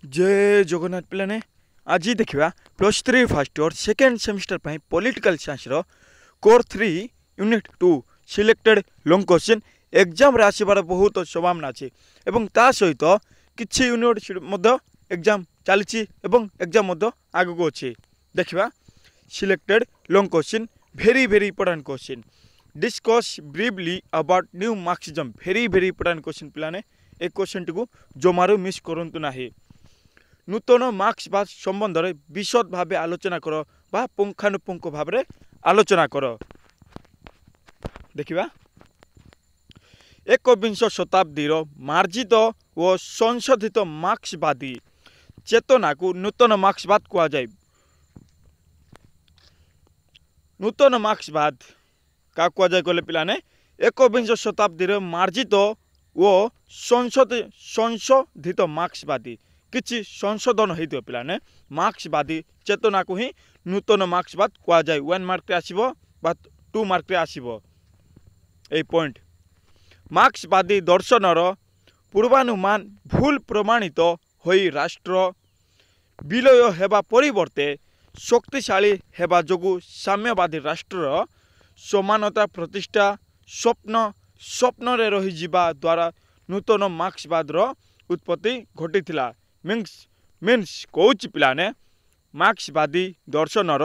जय जगन्नाथ पिलाने आज देखा +3 first year second semester political science रो core 3 unit 2 selected long question exam रे आसीबार बहुत संभावना अच्छे एवं ता सहित किछि यूनिट एग्जाम चली एग्जाम आगू अच्छे देखा selected long question very important question discuss briefly about new Marxism very important question पिलाने ए क्वेश्चन टी जमारू मिस करंतु नाही नूतन मार्क्सवाद संबंध में विशद भाव आलोचना कर बा पुंखानुपुंख भाव आलोचना कर देखिबा एकविंश शताब्दी मार्जित और संशोधित मार्क्सवादी चेतना को नूतन मार्क्सवाद कह जाए। नूतन मार्क्सवाद का कह जाए कहले पिलाने एकविंश शताब्दी मार्जित और संशोधित मार्क्सवादी किछि संशोधन होइतो पिलाने मार्क्सवादी चेतना को ही नूतन मार्क्सवाद कह जाए। 1 मार्क रे आसीबो बा 2 मार्क रे आसीबो ए पॉइंट मार्क्सवादी दर्शनर पूर्वानुमान भूल प्रमाणित होई राष्ट्र विलय हेबा परिवर्ते शक्तिशाली हेबा जोगु साम्यवादी राष्ट्र समानता प्रतिष्ठा स्वप्न रे रही जिबा द्वारा नूतन मार्क्सवाद उत्पत्ति घटिथिला। मीन्स कौच पिलाने मार्क्सवादी दर्शनर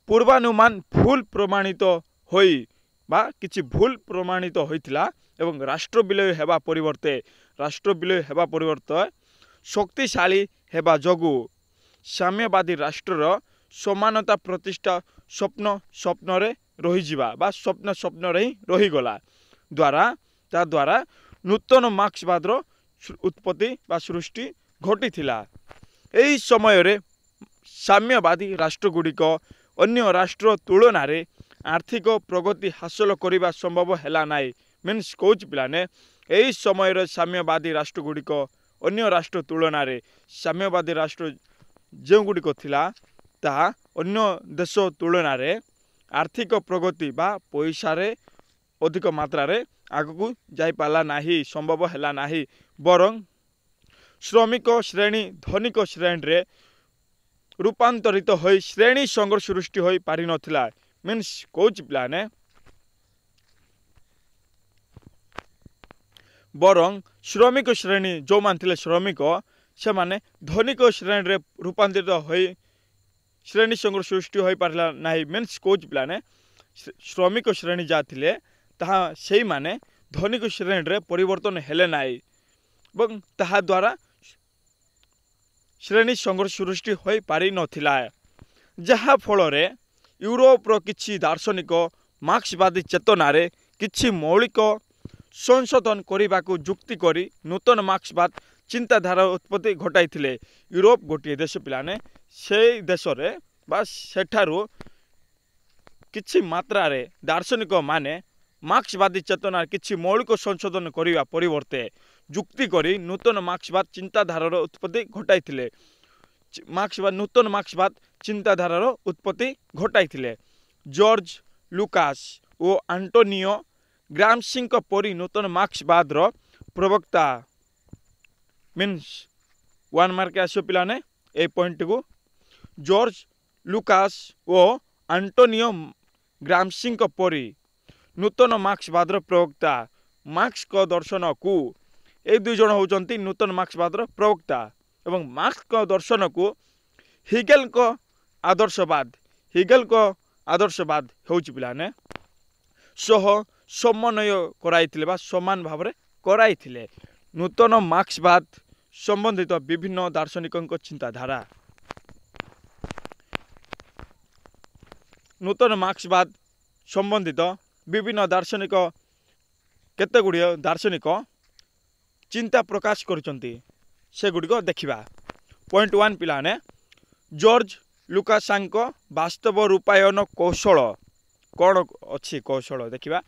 पूर्वानुमान भूल प्रमाणित होई बा किछि भूल प्रमाणित होइथिला एवं राष्ट्र विलय हेबा परिवर्ते शक्तिशाली हेबा जोगु साम्यवादी राष्ट्र समानता प्रतिष्ठा स्वप्न रे रही जिबा बा स्वप्न रे रही गला द्वारा नूतन मार्क्सवाद उत्पत्ति बा सृष्टि घटिथिला। एही समय रे साम्यवादी राष्ट्रगुड़िक अन्य राष्ट्र तुलन रे आर्थिक प्रगति हासिल करने संभव है नाई। मीन्स कौच पिलाने एही समय रे साम्यवादी राष्ट्रगुड़िक अन्य राष्ट्र तुलन रे साम्यवादी राष्ट्र जो गुड़िक थिला ताहा अन्य देश तुलन रे आर्थिक प्रगति बा पैसा रे अधिक मात्रा रे आगू जाई पाला नाही संभव है नाही बरं श्रमिक श्रेणी धनिक श्रेणी रे रूपांतरित होई श्रेणी संघर्ष सृष्टि होई पारि नथिला। मीन्स कौच पिलाने बरं श्रमिक श्रेणी जो मानथिले श्रमिक से माने धनिक श्रेणी रे रूपांतरित होई श्रेणी संघर्ष सृष्टि होई पारला नाही। मीन्स कौच पिलाने श्रमिक श्रेणी जाथिले ताहा सेही माने धनिक श्रेणी रे परिवर्तन हेले नाई बं ताहा द्वारा श्रेणी संघर्ष सृष्टि होई पारि नथिला जहा फल रे यूरोपर किछि दार्शनिक मार्क्सवादी चेतना रे किछि मौलिक संशोधन करने को जुक्ति करी नूतन मार्क्सवाद चिंताधारा उत्पत्ति घटाई। यूरोप गोटे देश पिलाने से देश रे बा सेठारु किछि मात्रा रे दार्शनिक माने मार्क्सवादी चेतना किछि मौलिक संशोधन करने परिवर्ते जुक्ति करी नूतन मार्क्सवाद चिंताधारार उत्पत्ति घटाई। नूतन मार्क्सवाद चिंताधारार उत्पत्ति घटाई। जॉर्ज लुकास और एंटोनियो ग्राम्सी परी नूतन मार्क्सवाद प्रवक्ता मीन्स 1 मार्क आसो पिलाने ए पॉइंट को जॉर्ज लुकास और एंटोनियो ग्राम्सी परी नूतन मार्क्सवाद प्रवक्ता मार्क्स का दर्शन को ए 2 जन होचंती नूतन मार्क्सवाद प्रवक्ता एवं मार्क्स का दर्शन को हिगेल को आदर्शवाद होउच पिलाने सह समन्वय कराइथिले बा समान भाव में कराइथिले। नूतन मार्क्सवाद संबंधित विभिन्न दार्शनिकों चिंताधारा नूतन मार्क्सवाद संबंधित विभिन्न दार्शनिक केते गुड़िया दार्शनिक चिंता प्रकाश करचंती से गुड़िक देखिबा। पॉइंट 1 पिलाने जॉर्ज लुकासांक वास्तव रूपायन कौशल कौन अच्छी कौशल देखिबा।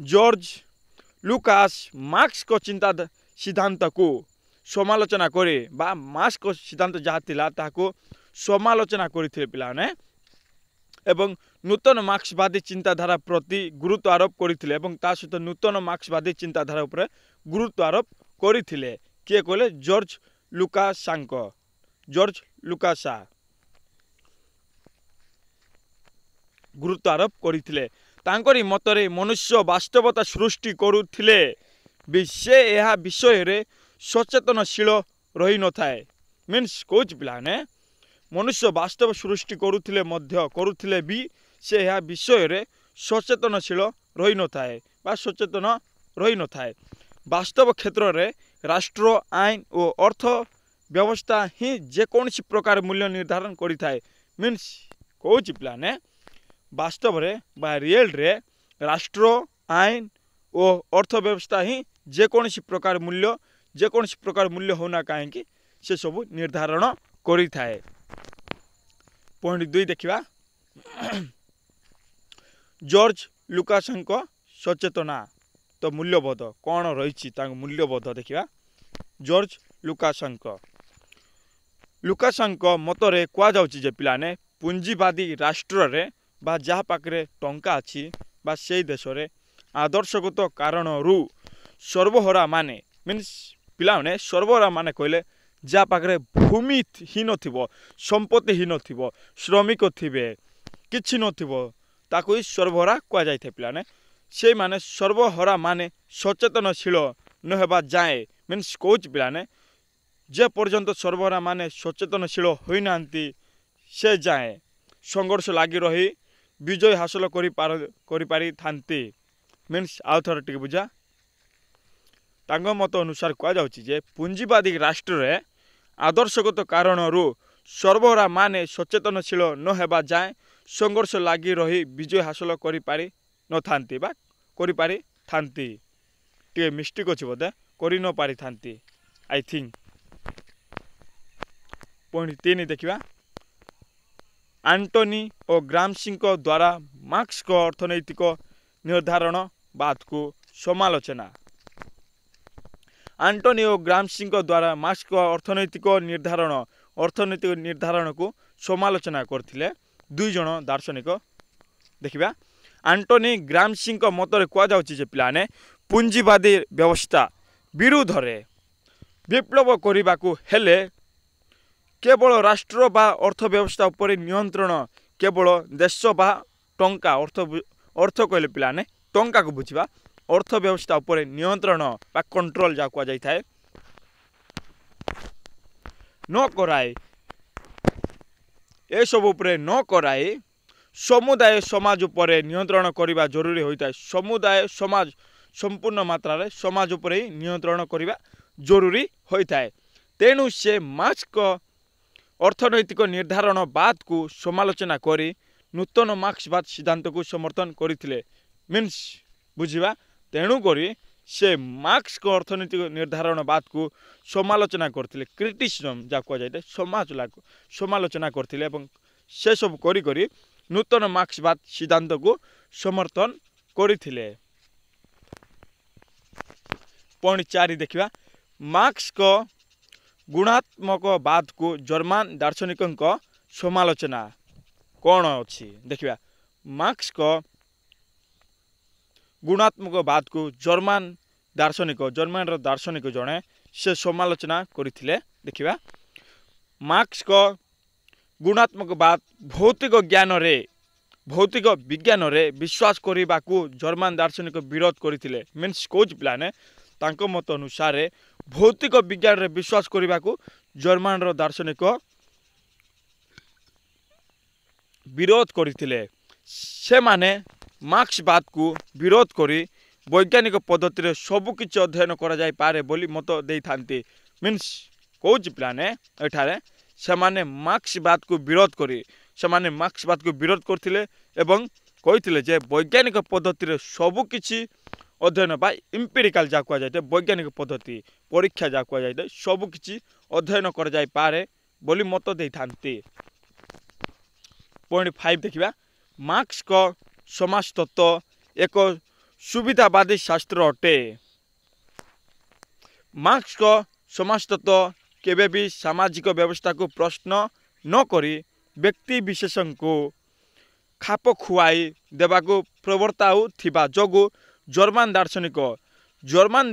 जॉर्ज लुकास मार्क्स को चिंता सिद्धांत को समालोचना करे बा मार्क्स को सिद्धांत जहाँ थिला ताको समालोचना करथिले पिलाने एवं नूतन मार्क्सवादी चिंताधारा प्रति गुरुत्व आरोप करथिले एवं ता सहित नूतन मार्क्सवादी चिंताधारा उपरे गुरुत्व आरोप करथिले किए कहले जॉर्ज लुकासांक ଜର୍ଜ ଲୁକାସ ଗୁରୁତ୍ୱ ଆରୋପ କରିଥିଲେ। ତାଙ୍କରି ମତରେ ମନୁଷ୍ୟ ବାସ୍ତବତା ସୃଷ୍ଟି କରୁଥିଲେ ବି ସେ ଏହା ବିଷୟରେ ସଚେତନଶୀଳ ରହିନଥାଏ। ମିନ୍ସ କହୁଛି ପିଲାମାନେ ମନୁଷ୍ୟ ବାସ୍ତବ ସୃଷ୍ଟି କରୁଥିଲେ ବି ସେ ଏହା ବିଷୟରେ ସଚେତନଶୀଳ ରହିନଥାଏ ବା ସଚେତନ ରହିନଥାଏ। ବାସ୍ତବ କ୍ଷେତ୍ରରେ ରାଷ୍ଟ୍ର ଆଇନ ଓ ଅର୍ଥ ବ୍ୟବସ୍ଥା ହିଁ ଯେକୌଣସି ପ୍ରକାର ମୂଲ୍ୟ ନିର୍ଦ୍ଧାରଣ କରିଥାଏ। ମିନ୍ସ କହୁଛି ପିଲାମାନେ ବାସ୍ତବରେ ବା ରିଏଲରେ ରାଷ୍ଟ୍ର ଆଇନ ଓ ଅର୍ଥ ବ୍ୟବସ୍ଥା ହିଁ ଯେକୌଣସି ପ୍ରକାର ମୂଲ୍ୟ ହେଉନା କାହିଁକି ସେସବୁ ନିର୍ଦ୍ଧାରଣ କରିଥାଏ। ପଏଣ୍ଟ 2 ଦେଖିବା ଜର୍ଜ ଲୁକାସଙ୍କ ସଚେତନା ତ ମୂଲ୍ୟବୋଧ କ'ଣ ରହିଛି ତାଙ୍କ ମୂଲ୍ୟବୋଧ ଦେଖିବା। ଜର୍ଜ ଲୁକାସଙ୍କ ମତରେ କୁହାଯାଉଛି ଯେ ପିଲାମାନେ ପୁଞ୍ଜିବାଦୀ ରାଷ୍ଟ୍ରରେ ବା ଯାହା ପାଖରେ ଟଙ୍କା ଅଛି ବା ସେଇ ଦେଶରେ ଆଦର୍ଶଗତ କାରଣରୁ ସର୍ବହରା ମାନେ ମିନ୍ସ ପିଲାମାନେ ସର୍ବହରା ମାନେ କହିଲେ ଯାହା ପାଖରେ ଭୂମି ହିଁ ନଥିବ, ସମ୍ପତ୍ତି ହିଁ ନଥିବ, ଶ୍ରମିକ ଥିବେ, କିଛି ନଥିବ ତାକୁ ହିଁ ସର୍ବହରା କୁହାଯାଇଥାଏ। ପିଲାମାନେ ସେଇମାନେ ସର୍ବହରା ମାନେ ସଚେତନଶୀଳ ନ ହେବା ଯାଏଁ ମିନ୍ସ କହୁଛି ପିଲାମାନେ ଯେ ପର୍ଯ୍ୟନ୍ତ ସର୍ବହରା ମାନେ ସଚେତନଶୀଳ ହୋଇନାହାନ୍ତି ସେ ଯାଏଁ ସଂଘର୍ଷ ଲାଗି ରହି ବିଜୟ ହାସଲ କରିପାରିଥାନ୍ତି। ମିନ୍ସ ଆଉ ଥରେ ଟିକେ ବୁଝା। ତାଙ୍କ ମତ ଅନୁସାରେ କୁହାଯାଉଛି ଯେ ପୁଞ୍ଜିବାଦୀ ରାଷ୍ଟ୍ରରେ ଆଦର୍ଶଗତ କାରଣରୁ ସର୍ବହରା ମାନେ ସଚେତନଶୀଳ ନ ହେବା ଯାଏଁ ସଂଘର୍ଷ ଲାଗି ରହି ବିଜୟ ହାସଲ କରିପାରିନଥାନ୍ତି ବା କରିପାରିଥାନ୍ତି। ଟିକେ ମିଷ୍ଟେକ୍ ଅଛି ବୋଧେ କରି ନ ପାରିଥାନ୍ତି ଆଇ ଥିଙ୍କ। ପଏଣ୍ଟ 3 ଦେଖିବା ଆଣ୍ଟୋନି ଓ ଗ୍ରାମ୍ସିଙ୍କ ଦ୍ୱାରା ମାର୍କ୍ସଙ୍କ ଅର୍ଥନୈତିକ ନିର୍ଦ୍ଧାରଣବାଦକୁ ସମାଲୋଚନା। ଆଣ୍ଟୋନି ଓ ଗ୍ରାମ୍ସିଙ୍କ ଦ୍ୱାରା ମାର୍କ୍ସଙ୍କ ଅର୍ଥନୈତିକ ନିର୍ଦ୍ଧାରଣକୁ ସମାଲୋଚନା କରିଥିଲେ ଦୁଇ ଜଣ ଦାର୍ଶନିକ। ଦେଖିବା ଆଣ୍ଟୋନି ଗ୍ରାମ୍ସିଙ୍କ ମତରେ କୁହାଯାଉଛି ଯେ ପିଲାମାନେ ପୁଞ୍ଜିବାଦୀ ବ୍ୟବସ୍ଥା ବିରୁଦ୍ଧରେ ବିପ୍ଳବ କରିବାକୁ ହେଲେ କେବଳ ରାଷ୍ଟ୍ର ବା ଅର୍ଥ ବ୍ୟବସ୍ଥା ଉପରେ ନିୟନ୍ତ୍ରଣ କେବଳ ଦେଶ ବା ଟଙ୍କା ଅର୍ଥ କହିଲେ ପିଲାମାନେ ଟଙ୍କାକୁ ବୁଝିବା ଅର୍ଥ ବ୍ୟବସ୍ଥା ଉପରେ ନିୟନ୍ତ୍ରଣ ବା କଣ୍ଟ୍ରୋଲ ଯାହା କୁହାଯାଇଥାଏ ନ କରାଇ ଏସବୁ ଉପରେ ନ କରାଇ ସମୁଦାୟ ସମାଜ ଉପରେ ନିୟନ୍ତ୍ରଣ କରିବା ଜରୁରୀ ହୋଇଥାଏ। ସମୁଦାୟ ସମାଜ ସମ୍ପୂର୍ଣ୍ଣ ମାତ୍ରାରେ ସମାଜ ଉପରେ ହିଁ ନିୟନ୍ତ୍ରଣ କରିବା ଜରୁରୀ ହୋଇଥାଏ। ତେଣୁ ସେ ମାର୍କ୍ସଙ୍କ ଅର୍ଥନୈତିକ ନିର୍ଦ୍ଧାରଣବାଦକୁ ସମାଲୋଚନା କରି ନୂତନ ମାର୍କ୍ସବାଦ ସିଦ୍ଧାନ୍ତକୁ ସମର୍ଥନ କରିଥିଲେ। ମିନ୍ସ ବୁଝିବା ତେଣୁକରି ସେ ମାର୍କ୍ସଙ୍କ ଅର୍ଥନୈତିକ ନିର୍ଦ୍ଧାରଣବାଦକୁ ସମାଲୋଚନା କରିଥିଲେ। କ୍ରିଟିସିଜମ୍ ଯାହା କୁହାଯାଇଥାଏ ସମାଲୋଚନା କରିଥିଲେ ଏବଂ ସେସବୁ କରି ନୂତନ ମାର୍କ୍ସବାଦ ସିଦ୍ଧାନ୍ତକୁ ସମର୍ଥନ କରିଥିଲେ। ପଏଣ୍ଟ 4 ଦେଖିବା ମାର୍କ୍ସଙ୍କ ଗୁଣାତ୍ମକବାଦକୁ ଜର୍ମାନ ଦାର୍ଶନିକଙ୍କ ସମାଲୋଚନା କ'ଣ ଅଛି ଦେଖିବା। ମାର୍କ୍ସଙ୍କ ଗୁଣାତ୍ମକବାଦକୁ ଜର୍ମାନର ଦାର୍ଶନିକ ଜଣେ ସେ ସମାଲୋଚନା କରିଥିଲେ। ଦେଖିବା ମାର୍କ୍ସଙ୍କ ଗୁଣାତ୍ମକବାଦ ଭୌତିକ ବିଜ୍ଞାନରେ ବିଶ୍ୱାସ କରିବାକୁ ଜର୍ମାନ ଦାର୍ଶନିକ ବିରୋଧ କରିଥିଲେ। ମିନ୍ସ କହୁଛି ପିଲାମାନେ ତାଙ୍କ ମତ ଅନୁସାରେ ଭୌତିକ ବିଜ୍ଞାନରେ ବିଶ୍ୱାସ କରିବାକୁ ଜର୍ମାନର ଦାର୍ଶନିକ ବିରୋଧ କରିଥିଲେ। ସେମାନେ ମାର୍କ୍ସବାଦକୁ ବିରୋଧ କରି ବୈଜ୍ଞାନିକ ପଦ୍ଧତିରେ ସବୁକିଛି ଅଧ୍ୟୟନ କରାଯାଇପାରେ ବୋଲି ମତ ଦେଇଥାନ୍ତି। ମିନ୍ସ କହୁଛି ପିଲାମାନେ ଏଠାରେ ସେମାନେ ମାର୍କ୍ସବାଦକୁ ବିରୋଧ କରିଥିଲେ ଏବଂ କହିଥିଲେ ଯେ ବୈଜ୍ଞାନିକ ପଦ୍ଧତିରେ ସବୁକିଛି ଅଧ୍ୟୟନ ବା ଇମ୍ପିରିକାଲ ଯାହା କୁହାଯାଇଥାଏ ବୈଜ୍ଞାନିକ ପଦ୍ଧତି ପରୀକ୍ଷା ଯାହା କୁହାଯାଇଥାଏ ସବୁକିଛି ଅଧ୍ୟୟନ କରାଯାଇପାରେ ବୋଲି ମତ ଦେଇଥାନ୍ତି। ପଏଣ୍ଟ 5 ଦେଖିବା ମାର୍କ୍ସଙ୍କ ସମାଜତତ୍ତ୍ୱ ଏକ ସୁବିଧାବାଦୀ ଶାସ୍ତ୍ର ଅଟେ। ମାର୍କ୍ସଙ୍କ ସମାଜତତ୍ତ୍ୱ କେବେ ବି ସାମାଜିକ ବ୍ୟବସ୍ଥାକୁ ପ୍ରଶ୍ନ ନ କରି ବ୍ୟକ୍ତି ବିଶେଷଙ୍କୁ ଖାପ ଖୁଆଇ ଦେବାକୁ ପ୍ରବର୍ତ୍ତାଉଥିବା ଯୋଗୁଁ ଜର୍ମାନ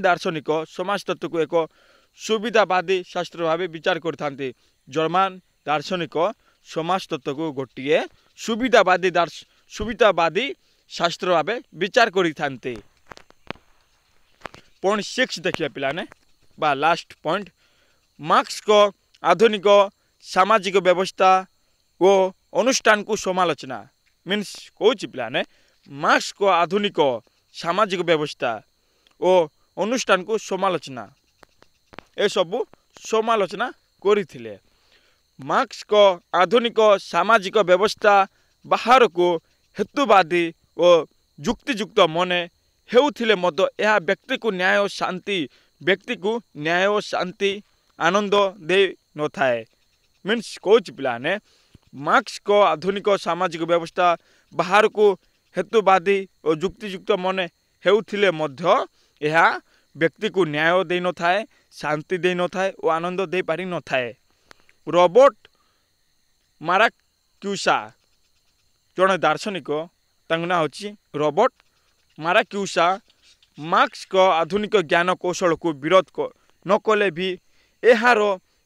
ଦାର୍ଶନିକ ସମାଜତତ୍ତ୍ୱକୁ ଏକ ସୁବିଧାବାଦୀ ଶାସ୍ତ୍ର ଭାବେ ବିଚାର କରିଥାନ୍ତି। जर्मान दार्शनिक समाजतत्व को गोटे सुविधावादी शास्त्र भाव विचार करिथान्ते। पॉइंट 6 देखिए पिलाने बा लास्ट पॉइंट, मार्क्स को आधुनिक सामाजिक व्यवस्था वो अनुष्ठान को समालोचना मीन्स कौन पिलाने मार्क्स को आधुनिक सामाजिक व्यवस्था और अनुष्ठान को समालोचना ए सबू समालोचना करथिले। मार्क्स को आधुनिक सामाजिक व्यवस्था बाहर को हेतुवादी और युक्तियुक्त मने हेउथिले मध्य यह व्यक्ति को न्याय और शांति आनंद दे न थाए। मीन्स कोच पिलाने मार्क्स को आधुनिक सामाजिक व्यवस्था बाहर को हेतुवादी और युक्तियुक्त मने हेउथिले मध्य यह व्यक्ति को न्याय दे न थाए, शांति दे न थाए और आनंद दे पारि न थाए। रॉबर्ट माराक्यूसा जड़े दार्शनिक ना होची रॉबर्ट माराक्यूसा मार्क्स को आधुनिक ज्ञान कौशल को विरोध न कले भी यार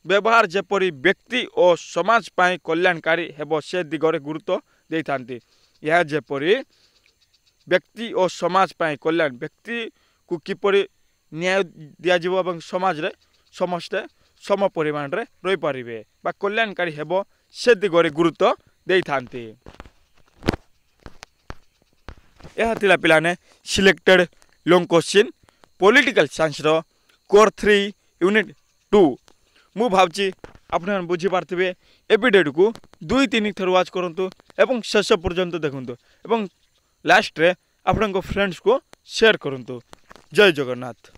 व्यवहार जेपरी व्यक्ति और समाज पाई कल्याणकारी हेब से दिगरे गुरुत्व दे थांती। यह जेपरी व्यक्ति और समाज पाई कल्याण व्यक्ति को किपरि न्याय दिया जिवो एवं समाज रे समस्ते सम परिमाण रे रही पारिबे बा कल्याणकारी हेब से दिगरे गुरुत्व दे थांती। यह थिला पिलाने selected long question political science रो कोर 3 यूनिट 2 मु भावची आपन बुझी पारथिबे। ए वीडियो को 2-3 थर वाच करंतु एवं शेष पर्यंत देखंतु एवं लास्ट रे आपन फ्रेंड्स को शेयर करंतु। जय जगन्नाथ।